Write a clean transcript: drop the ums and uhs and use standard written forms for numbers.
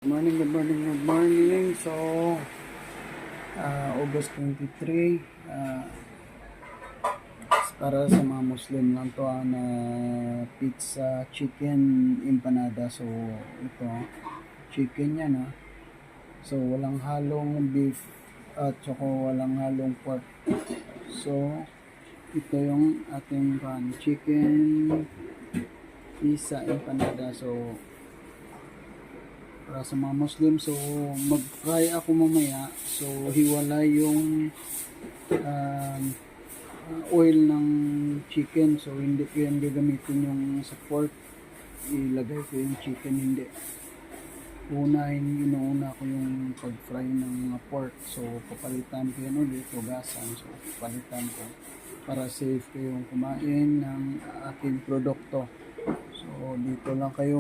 Good morning, good morning. So, August 23, para sa mga Muslim lang to, na pizza, chicken, empanada. So, ito, chicken yan So, walang halong beef at saka walang halong pork. So, ito yung ating chicken, pizza, empanada. So, para sa mga Muslim, so mag-fry ako mamaya. So hiwalay yung oil ng chicken. So hindi ko yan gagamitin yung sa pork. Ilagay ko yung chicken, hindi. Inuuna ko yung pag-fry ng mga pork. So papalitan ko yan ulit, hugasan. So papalitan ko para safe kayong kumain ng aking produkto. So dito lang kayo